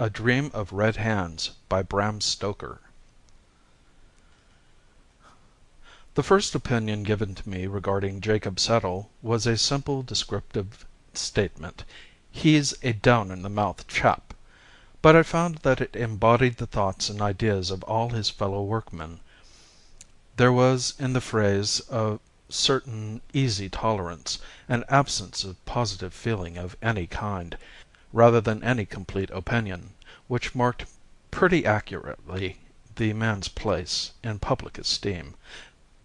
A Dream of Red Hands by Bram Stoker. The first opinion given to me regarding Jacob Settle was a simple descriptive statement: "He's a down-in-the-mouth chap," but I found that it embodied the thoughts and ideas of all his fellow workmen. There was in the phrase a certain easy tolerance, an absence of positive feeling of any kind, rather than any complete opinion, which marked pretty accurately the man's place in public esteem.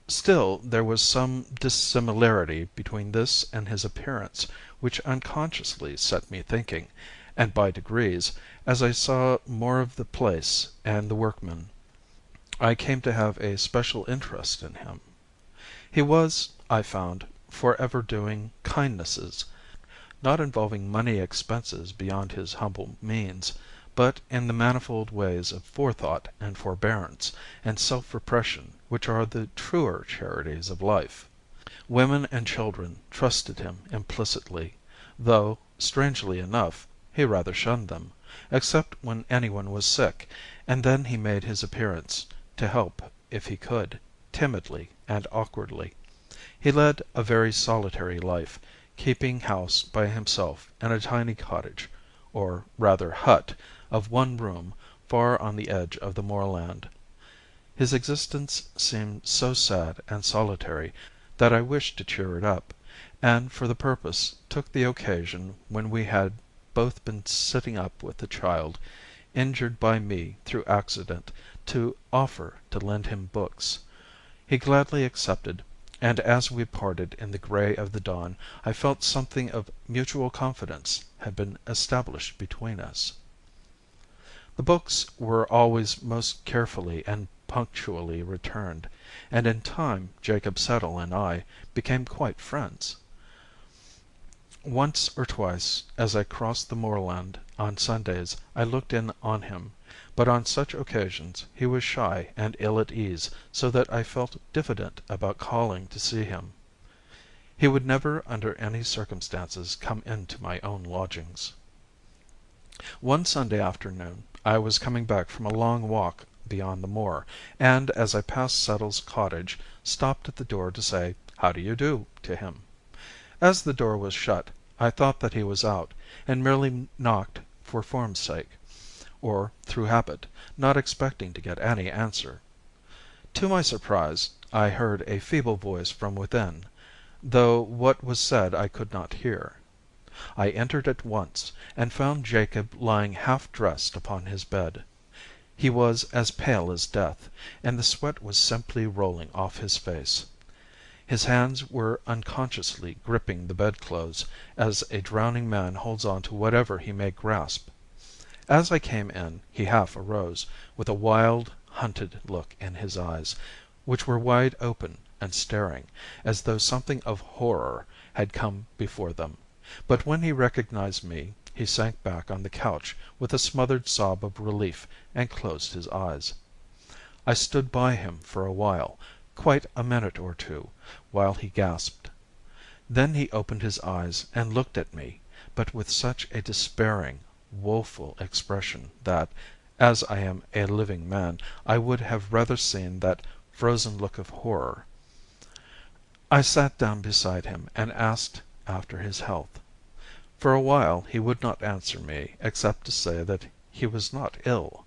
Still, there was some dissimilarity between this and his appearance which unconsciously set me thinking, and by degrees, as I saw more of the place and the workmen, I came to have a special interest in him. He was, I found, forever doing kindnesses, not involving money expenses beyond his humble means, but in the manifold ways of forethought and forbearance and self-repression which are the truer charities of life. Women and children trusted him implicitly, though, strangely enough, he rather shunned them, except when anyone was sick, and then he made his appearance to help if he could, timidly and awkwardly. He led a very solitary life, keeping house by himself in a tiny cottage, or rather hut, of one room far on the edge of the moorland. His existence seemed so sad and solitary that I wished to cheer it up, and for the purpose took the occasion when we had both been sitting up with the child, injured by me through accident, to offer to lend him books. He gladly accepted, and as we parted in the grey of the dawn I felt something of mutual confidence had been established between us. The books were always most carefully and punctually returned, and in time Jacob Settle and I became quite friends. Once or twice as I crossed the moorland on Sundays I looked in on him, but on such occasions he was shy and ill at ease, so that I felt diffident about calling to see him. He would never under any circumstances come into my own lodgings. One Sunday afternoon I was coming back from a long walk beyond the moor, and as I passed Settle's cottage stopped at the door to say "How do you do" to him. As the door was shut I thought that he was out, and merely knocked for form's sake, or through habit, not expecting to get any answer. To my surprise I heard a feeble voice from within, though what was said I could not hear. I entered at once, and found Jacob lying half dressed upon his bed. He was as pale as death, and the sweat was simply rolling off his face. His hands were unconsciously gripping the bedclothes, as a drowning man holds on to whatever he may grasp. As I came in he half arose, with a wild, hunted look in his eyes, which were wide open and staring, as though something of horror had come before them. But when he recognized me he sank back on the couch with a smothered sob of relief and closed his eyes. I stood by him for a while, quite a minute or two, while he gasped. Then he opened his eyes and looked at me, but with such a despairing, woeful expression that, as I am a living man, I would have rather seen that frozen look of horror. I sat down beside him and asked after his health. For a while he would not answer me except to say that he was not ill.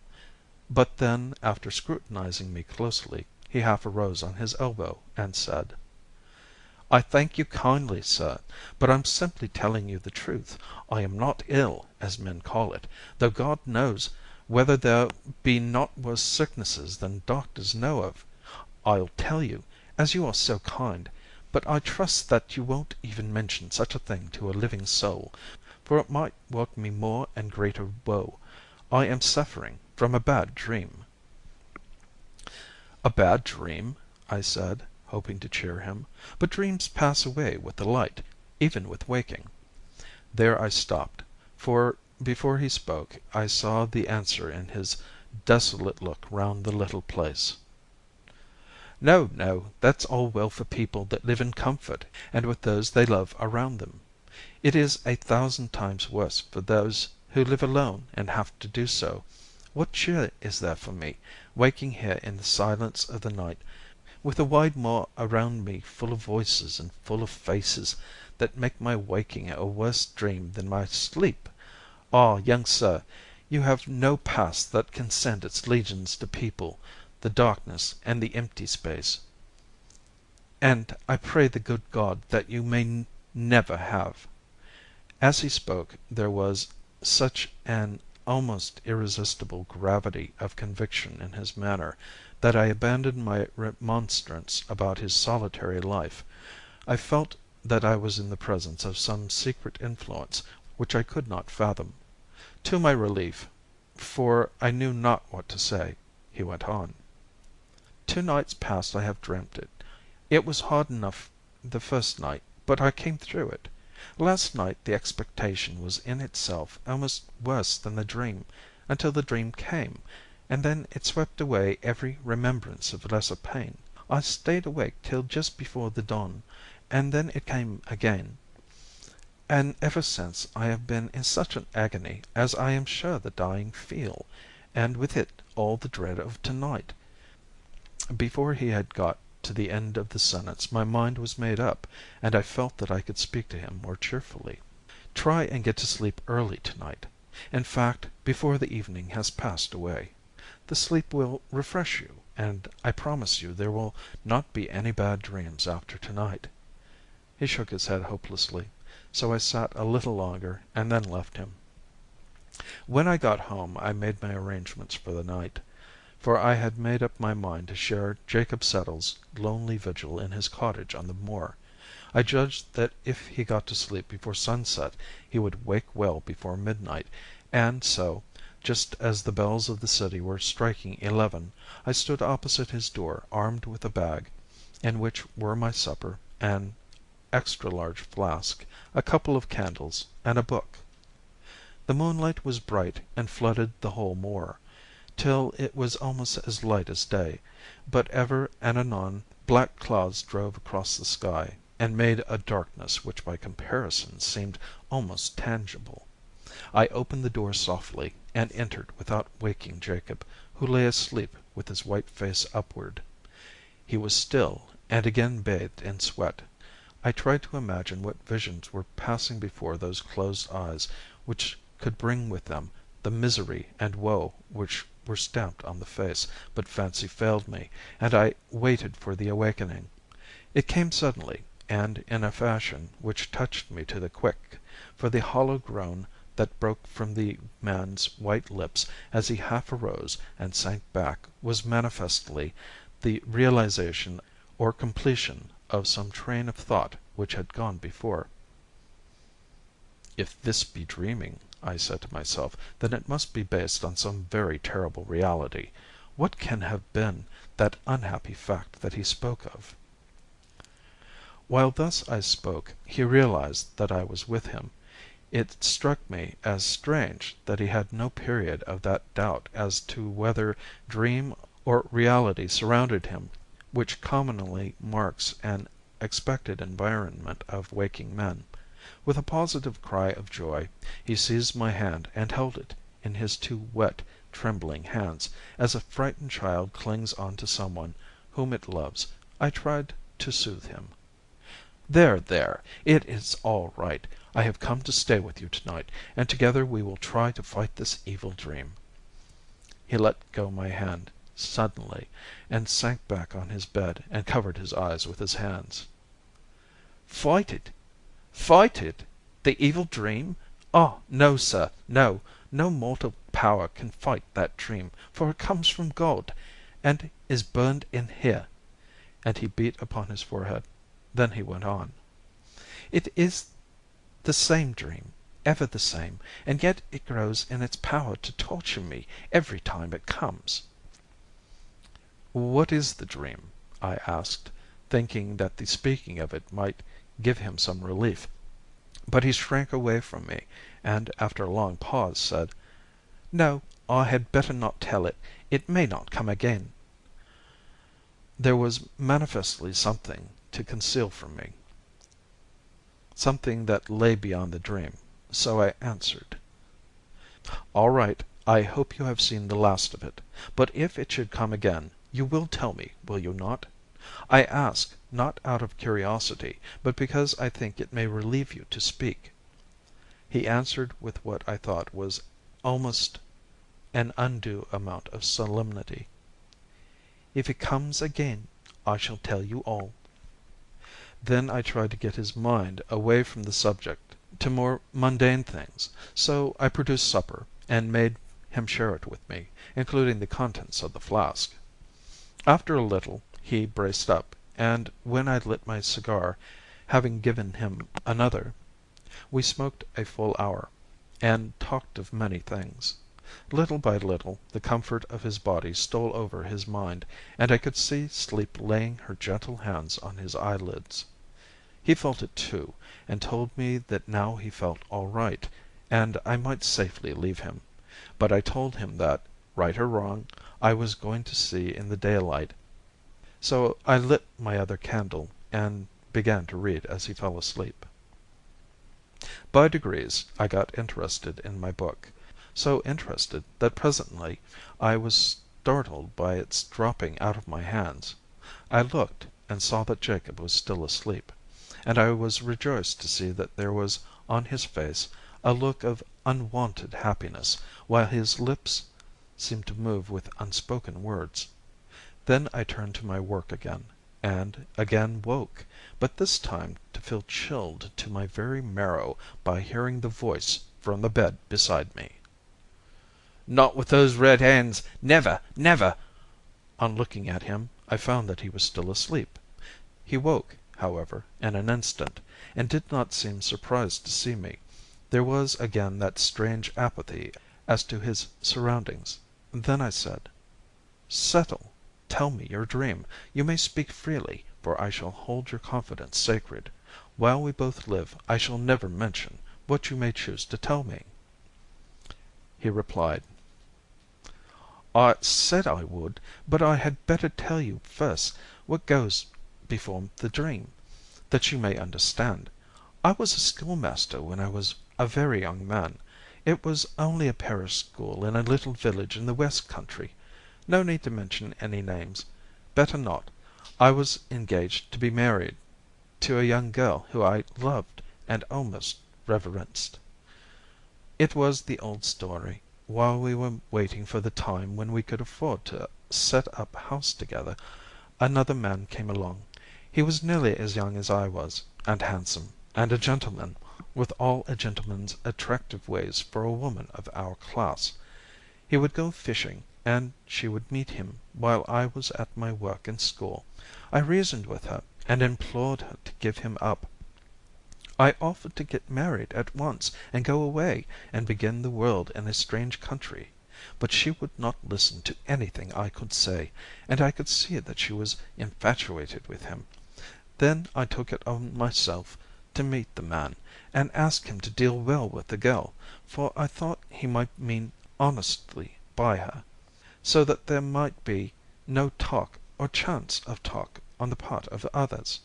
But then, after scrutinizing me closely, he half arose on his elbow and said: "I thank you kindly, sir, but I'm simply telling you the truth. I am not ill, as men call it, though God knows whether there be not worse sicknesses than doctors know of. I'll tell you, as you are so kind, but I trust that you won't even mention such a thing to a living soul, for it might work me more and greater woe. I am suffering from a bad dream." "A bad dream?" I said, hoping to cheer him. "But dreams pass away with the light, even with waking." There I stopped, for before he spoke I saw the answer in his desolate look round the little place. "No, no, that's all well for people that live in comfort and with those they love around them. It is 1,000 times worse for those who live alone and have to do so. What cheer is there for me, waking here in the silence of the night, with the wide moor around me full of voices and full of faces, that make my waking a worse dream than my sleep? Ah, young sir, you have no past that can send its legions to people the darkness and the empty space, and I pray the good God that you may never have." As he spoke there was such an almost irresistible gravity of conviction in his manner that I abandoned my remonstrance about his solitary life. I felt that I was in the presence of some secret influence which I could not fathom. To my relief, for I knew not what to say, he went on. "2 nights past I have dreamt it. It was hard enough the first night, but I came through it. Last night the expectation was in itself almost worse than the dream, until the dream came, and then it swept away every remembrance of lesser pain. I stayed awake till just before the dawn, and then it came again, and ever since I have been in such an agony as I am sure the dying feel, and with it all the dread of to-night." Before he had got to the end of the sentence my mind was made up, and I felt that I could speak to him more cheerfully. "Try and get to sleep early to night. In fact, before the evening has passed away. The sleep will refresh you, and I promise you there will not be any bad dreams after to night." He shook his head hopelessly, so I sat a little longer and then left him. When I got home I made my arrangements for the night, for I had made up my mind to share Jacob Settle's lonely vigil in his cottage on the moor. I judged that if he got to sleep before sunset he would wake well before midnight, and so, just as the bells of the city were striking 11, I stood opposite his door armed with a bag, in which were my supper, an extra large flask, a couple of candles, and a book. The moonlight was bright and flooded the whole moor, till it was almost as light as day, but ever and anon black clouds drove across the sky, and made a darkness which by comparison seemed almost tangible. I opened the door softly, and entered without waking Jacob, who lay asleep with his white face upward. He was still, and again bathed in sweat. I tried to imagine what visions were passing before those closed eyes, which could bring with them the misery and woe which were stamped on the face, but fancy failed me, and I waited for the awakening. It came suddenly, and in a fashion which touched me to the quick, for the hollow groan that broke from the man's white lips as he half arose and sank back was manifestly the realization or completion of some train of thought which had gone before. "If this be dreaming," I said to myself, "then it must be based on some very terrible reality. What can have been that unhappy fact that he spoke of?" While thus I spoke he realized that I was with him. It struck me as strange that he had no period of that doubt as to whether dream or reality surrounded him which commonly marks an expected environment of waking men. With a positive cry of joy, he seized my hand and held it in his 2 wet, trembling hands, as a frightened child clings on to someone whom it loves. I tried to soothe him. "There, there, it is all right. I have come to stay with you tonight, and together we will try to fight this evil dream." He let go my hand suddenly, and sank back on his bed and covered his eyes with his hands. "Fight it? Fight it? The evil dream? Oh, no, sir, no. No mortal power can fight that dream, for it comes from God, and is burned in here." And he beat upon his forehead. Then he went on. "It is the same dream, ever the same, and yet it grows in its power to torture me every time it comes." "What is the dream?" I asked, thinking that the speaking of it might give him some relief. But he shrank away from me, and after a long pause said, "No, I had better not tell it. It may not come again." There was manifestly something to conceal from me, something that lay beyond the dream, so I answered. All right, I hope you have seen the last of it. But if it should come again, you will tell me, will you not? I ask, not out of curiosity, but because I think it may relieve you to speak." He answered with what I thought was almost an undue amount of solemnity. "If it comes again, I shall tell you all." Then I tried to get his mind away from the subject to more mundane things, so I produced supper and made him share it with me, including the contents of the flask. After a little he braced up, and when I lit my cigar, having given him another, we smoked a full hour, and talked of many things. Little by little the comfort of his body stole over his mind, and I could see sleep laying her gentle hands on his eyelids. He felt it too, and told me that now he felt all right, and I might safely leave him. But I told him that, right or wrong, I was going to see in the daylight, so I lit my other candle and began to read as he fell asleep. By degrees I got interested in my book, so interested that presently I was startled by its dropping out of my hands. I looked, and saw that Jacob was still asleep, and I was rejoiced to see that there was on his face a look of unwonted happiness, while his lips seemed to move with unspoken words. Then I turned to my work again, and again woke, but this time to feel chilled to my very marrow by hearing the voice from the bed beside me. "Not with those red hands! Never, never!" On looking at him, I found that he was still asleep. He woke, however, in an instant, and did not seem surprised to see me. There was again that strange apathy as to his surroundings. Then I said: "Settle. Tell me your dream. You may speak freely, for I shall hold your confidence sacred. While we both live I shall never mention what you may choose to tell me." He replied: "I said I would, but I had better tell you first what goes before the dream, that you may understand. I was a schoolmaster when I was a very young man. It was only a parish school in a little village in the West Country. No need to mention any names. Better not. I was engaged to be married to a young girl who I loved and almost reverenced. It was the old story. While we were waiting for the time when we could afford to set up house together, another man came along. He was nearly as young as I was, and handsome, and a gentleman, with all a gentleman's attractive ways for a woman of our class. He would go fishing, and she would meet him while I was at my work in school. I reasoned with her, and implored her to give him up. I offered to get married at once and go away and begin the world in a strange country. But she would not listen to anything I could say, and I could see that she was infatuated with him. Then I took it on myself to meet the man, and ask him to deal well with the girl, for I thought he might mean honestly by her, so that there might be no talk or chance of talk on the part of others.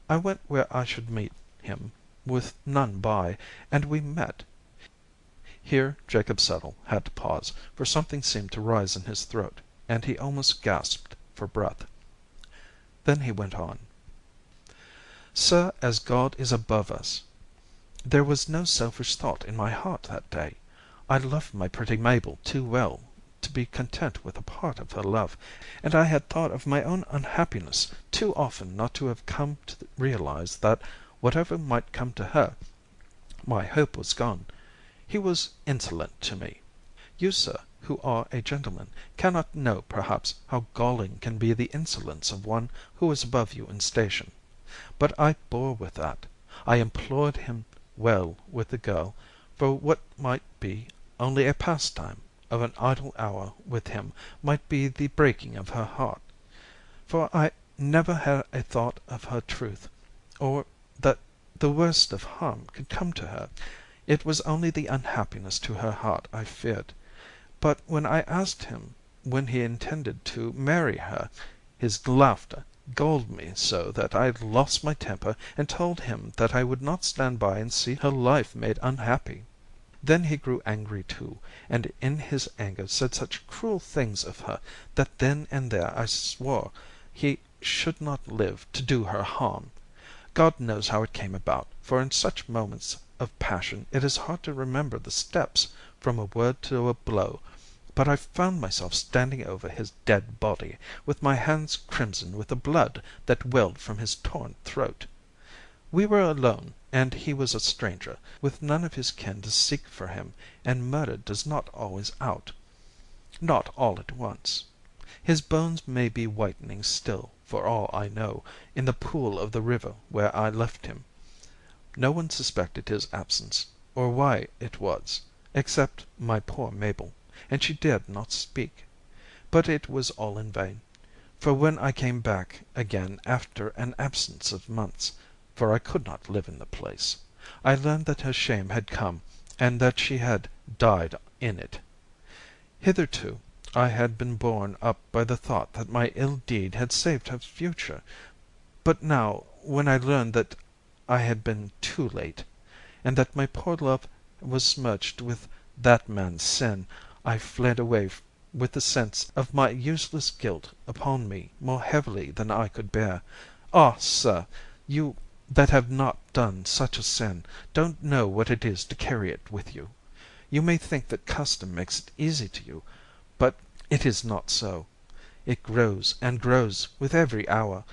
I went where I should meet him, with none by, and we met." Here Jacob Settle had to pause, for something seemed to rise in his throat, and he almost gasped for breath. Then he went on: "Sir, as God is above us, there was no selfish thought in my heart that day. I loved my pretty Mabel too well to be content with a part of her love, and I had thought of my own unhappiness too often not to have come to realize that, whatever might come to her, my hope was gone. He was insolent to me. You, sir, who are a gentleman, cannot know perhaps how galling can be the insolence of one who is above you in station. But I bore with that. I implored him well with the girl, for what might be only a pastime of an idle hour with him might be the breaking of her heart. For I never had a thought of her truth, or that the worst of harm could come to her. It was only the unhappiness to her heart I feared. But when I asked him when he intended to marry her, his laughter galled me so that I lost my temper and told him that I would not stand by and see her life made unhappy. Then he grew angry too, and in his anger said such cruel things of her that then and there I swore he should not live to do her harm. God knows how it came about, for in such moments of passion it is hard to remember the steps from a word to a blow, but I found myself standing over his dead body, with my hands crimson with the blood that welled from his torn throat. We were alone, and he was a stranger, with none of his kin to seek for him, and murder does not always out. Not all at once. His bones may be whitening still, for all I know, in the pool of the river where I left him. No one suspected his absence, or why it was, except my poor Mabel, and she dared not speak. But it was all in vain, for when I came back again after an absence of months, for I could not live in the place, I learned that her shame had come, and that she had died in it. Hitherto I had been borne up by the thought that my ill deed had saved her future, but now, when I learned that I had been too late, and that my poor love was smirched with that man's sin, I fled away with the sense of my useless guilt upon me more heavily than I could bear. Ah, sir, you that have not done such a sin don't know what it is to carry it with you. You may think that custom makes it easy to you, but it is not so. It grows and grows with every hour,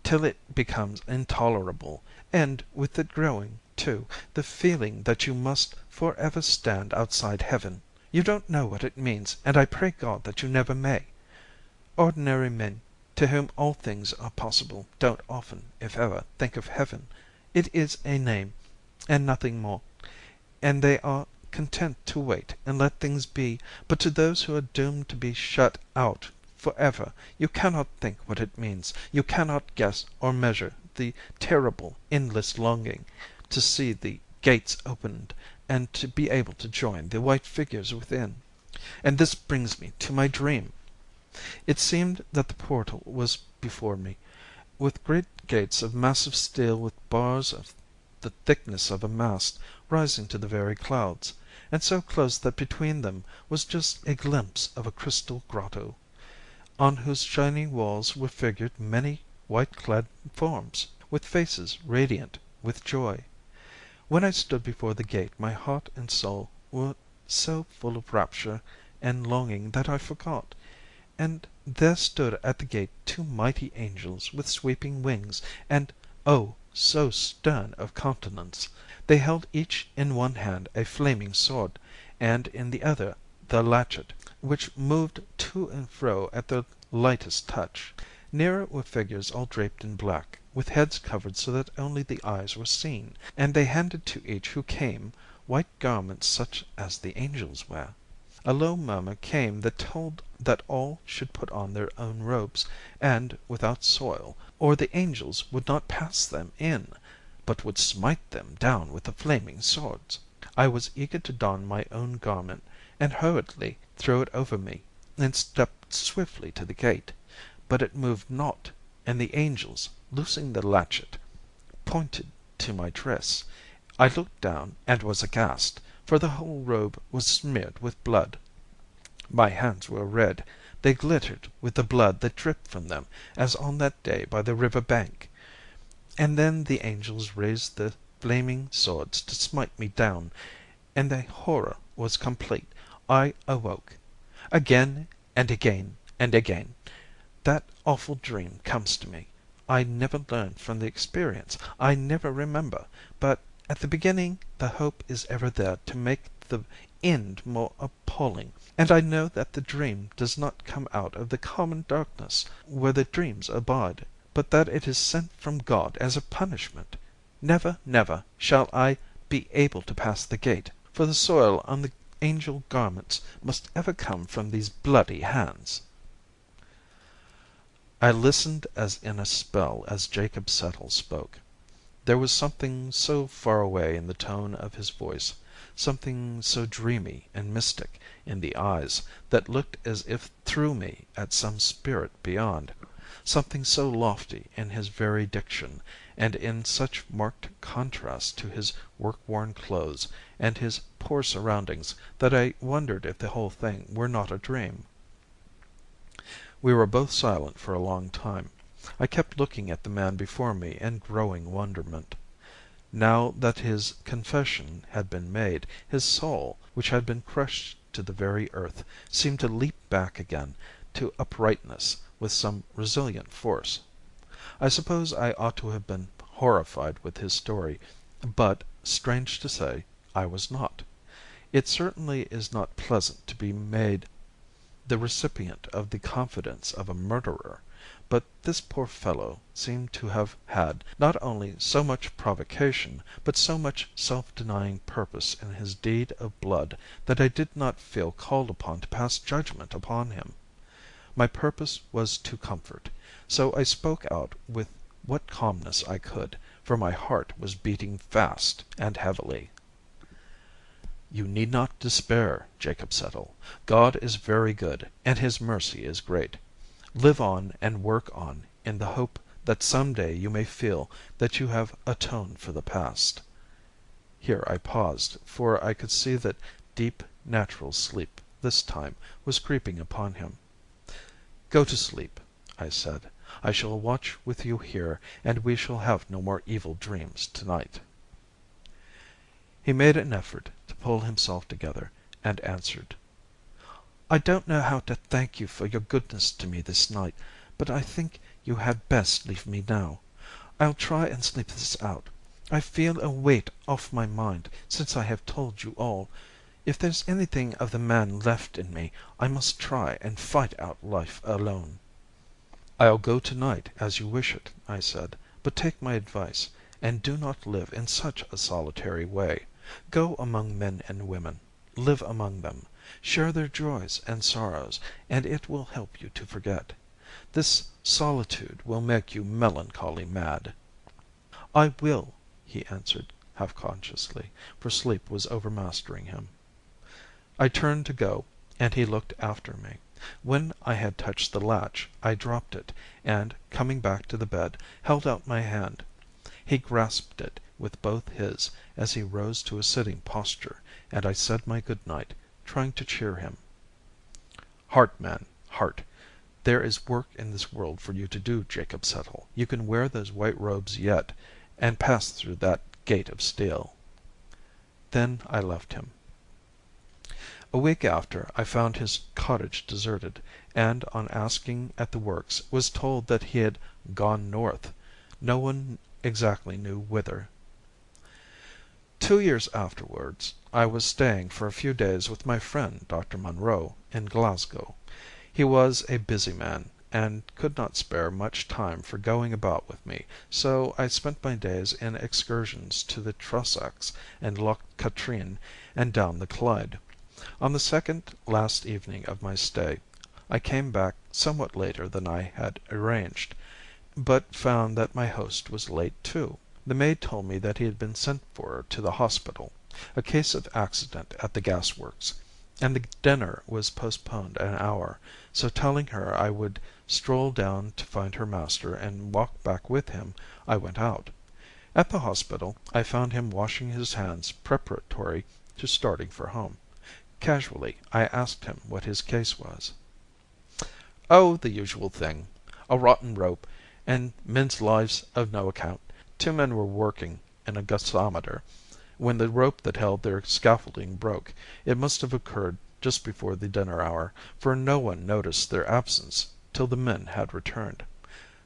till it becomes intolerable, and with it growing, too, the feeling that you must for ever stand outside heaven. You don't know what it means, and I pray God that you never may. Ordinary men, to whom all things are possible, don't often, if ever, think of heaven. It is a name, and nothing more, and they are content to wait and let things be, but to those who are doomed to be shut out for ever, you cannot think what it means, you cannot guess or measure the terrible, endless longing to see the gates opened and to be able to join the white figures within. And this brings me to my dream. It seemed that the portal was before me, with great gates of massive steel with bars of the thickness of a mast rising to the very clouds, and so close that between them was just a glimpse of a crystal grotto, on whose shining walls were figured many white-clad forms, with faces radiant with joy. When I stood before the gate my heart and soul were so full of rapture and longing that I forgot. And there stood at the gate two mighty angels with sweeping wings, and oh, so stern of countenance! They held each in one hand a flaming sword, and in the other the latchet, which moved to and fro at the lightest touch. Near it were figures all draped in black, with heads covered so that only the eyes were seen, and they handed to each who came white garments such as the angels wear. A low murmur came that told that all should put on their own robes, and without soil, or the angels would not pass them in, but would smite them down with the flaming swords. I was eager to don my own garment, and hurriedly threw it over me, and stepped swiftly to the gate. But it moved not, and the angels, loosing the latchet, pointed to my dress. I looked down, and was aghast, for the whole robe was smeared with blood. My hands were red, they glittered with the blood that dripped from them, as on that day by the river bank. And then the angels raised the flaming swords to smite me down, and the horror was complete. I awoke. Again, and again, and again, that awful dream comes to me. I never learned from the experience, I never remember, but at the beginning the hope is ever there to make the end more appalling, and I know that the dream does not come out of the common darkness where the dreams abide, but that it is sent from God as a punishment. Never, never shall I be able to pass the gate, for the soil on the angel garments must ever come from these bloody hands. I listened as in a spell as Jacob Settle spoke. There was something so far away in the tone of his voice, something so dreamy and mystic in the eyes that looked as if through me at some spirit beyond, something so lofty in his very diction and in such marked contrast to his work-worn clothes and his poor surroundings that I wondered if the whole thing were not a dream. We were both silent for a long time. I kept looking at the man before me in growing wonderment. Now that his confession had been made, his soul, which had been crushed to the very earth, seemed to leap back again to uprightness with some resilient force. I suppose I ought to have been horrified with his story, but, strange to say, I was not. It certainly is not pleasant to be made the recipient of the confidence of a murderer, but this poor fellow seemed to have had not only so much provocation, but so much self-denying purpose in his deed of blood that I did not feel called upon to pass judgment upon him. My purpose was to comfort, so I spoke out with what calmness I could, for my heart was beating fast and heavily. "You need not despair, Jacob Settle. God is very good, and his mercy is great. Live on and work on in the hope that some day you may feel that you have atoned for the past." Here I paused, for I could see that deep, natural sleep, this time, was creeping upon him. "Go to sleep," I said. "I shall watch with you here, and we shall have no more evil dreams tonight." He made an effort to pull himself together, and answered: "I don't know how to thank you for your goodness to me this night, but I think you had best leave me now. I'll try and sleep this out. I feel a weight off my mind since I have told you all. If there's anything of the man left in me, I must try and fight out life alone." "I'll go to-night as you wish it," I said, "but take my advice, and do not live in such a solitary way. Go among men and women. Live among them. Share their joys and sorrows, and it will help you to forget. This solitude will make you melancholy mad." "I will," he answered, half consciously, for sleep was overmastering him. I turned to go, and he looked after me. When I had touched the latch, I dropped it, and, coming back to the bed, held out my hand. He grasped it with both his as he rose to a sitting posture, and I said my good night, trying to cheer him. "Heart, man, heart. There is work in this world for you to do, Jacob Settle. You can wear those white robes yet, and pass through that gate of steel." Then I left him. A week after, I found his cottage deserted, and on asking at the works was told that he had "gone north," no one exactly knew whither. 2 years afterwards I was staying for a few days with my friend Dr. Munro in Glasgow. He was a busy man, and could not spare much time for going about with me, so I spent my days in excursions to the Trossachs and Loch Katrine and down the Clyde. On the second last evening of my stay I came back somewhat later than I had arranged, but found that my host was late too. The maid told me that he had been sent for to the hospital, a case of accident at the gasworks, and the dinner was postponed an hour, so telling her I would stroll down to find her master and walk back with him, I went out. At the hospital I found him washing his hands preparatory to starting for home. Casually I asked him what his case was. "Oh, the usual thing. A rotten rope, and men's lives of no account. 2 men were working in a gasometer when the rope that held their scaffolding broke. It must have occurred just before the dinner hour, for no one noticed their absence till the men had returned.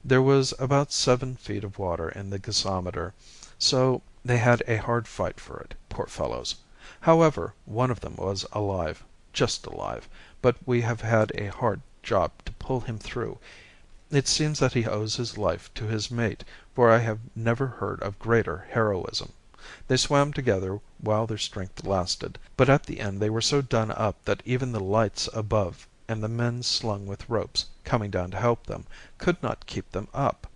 There was about 7 feet of water in the gasometer, so they had a hard fight for it, poor fellows. However, one of them was alive, just alive, but we have had a hard job to pull him through. It seems that he owes his life to his mate, for I have never heard of greater heroism. They swam together while their strength lasted, but at the end they were so done up that even the lights above and the men slung with ropes, coming down to help them, could not keep them up.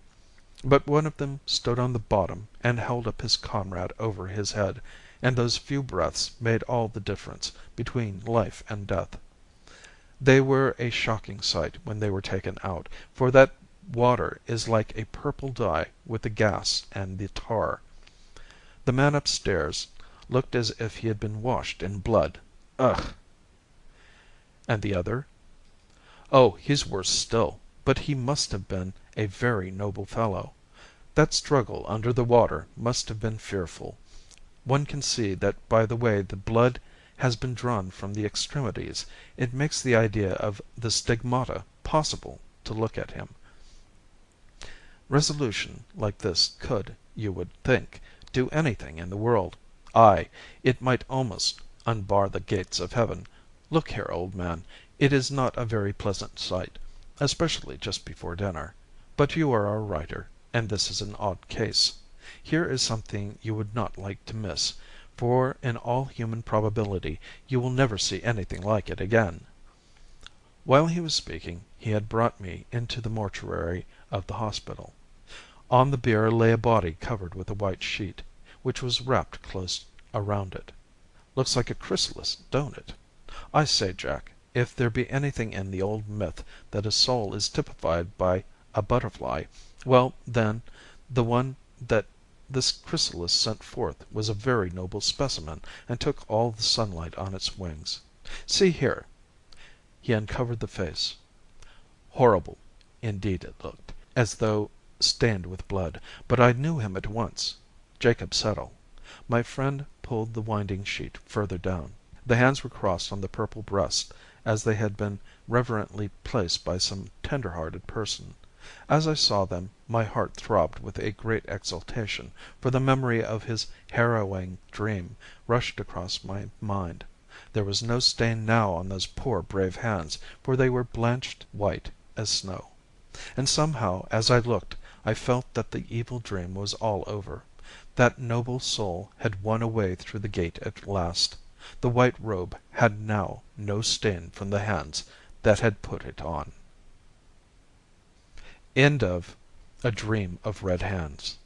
But one of them stood on the bottom and held up his comrade over his head, and those few breaths made all the difference between life and death. They were a shocking sight when they were taken out, for that water is like a purple dye with the gas and the tar. The man upstairs looked as if he had been washed in blood. Ugh!" "And the other?" "Oh, he's worse still, but he must have been a very noble fellow. That struggle under the water must have been fearful. One can see that by the way the blood has been drawn from the extremities. It makes the idea of the stigmata possible to look at him. Resolution like this could, you would think, do anything in the world. Ay, it might almost unbar the gates of heaven. Look here, old man, it is not a very pleasant sight, especially just before dinner. But you are a writer, and this is an odd case. Here is something you would not like to miss, for in all human probability you will never see anything like it again." While he was speaking he had brought me into the mortuary of the hospital. On the bier lay a body covered with a white sheet, which was wrapped close around it. "Looks like a chrysalis, don't it? I say, Jack, if there be anything in the old myth that a soul is typified by a butterfly, well, then, the one that this chrysalis sent forth was a very noble specimen and took all the sunlight on its wings. See here." He uncovered the face. Horrible, indeed it looked, as though stained with blood, but I knew him at once. Jacob Settle. My friend pulled the winding sheet further down. The hands were crossed on the purple breast as they had been reverently placed by some tender-hearted person. As I saw them my heart throbbed with a great exultation, for the memory of his harrowing dream rushed across my mind. There was no stain now on those poor brave hands, for they were blanched white as snow. And somehow as I looked I felt that the evil dream was all over. That noble soul had won a way through the gate at last. The white robe had now no stain from the hands that had put it on. End of A Dream of Red Hands.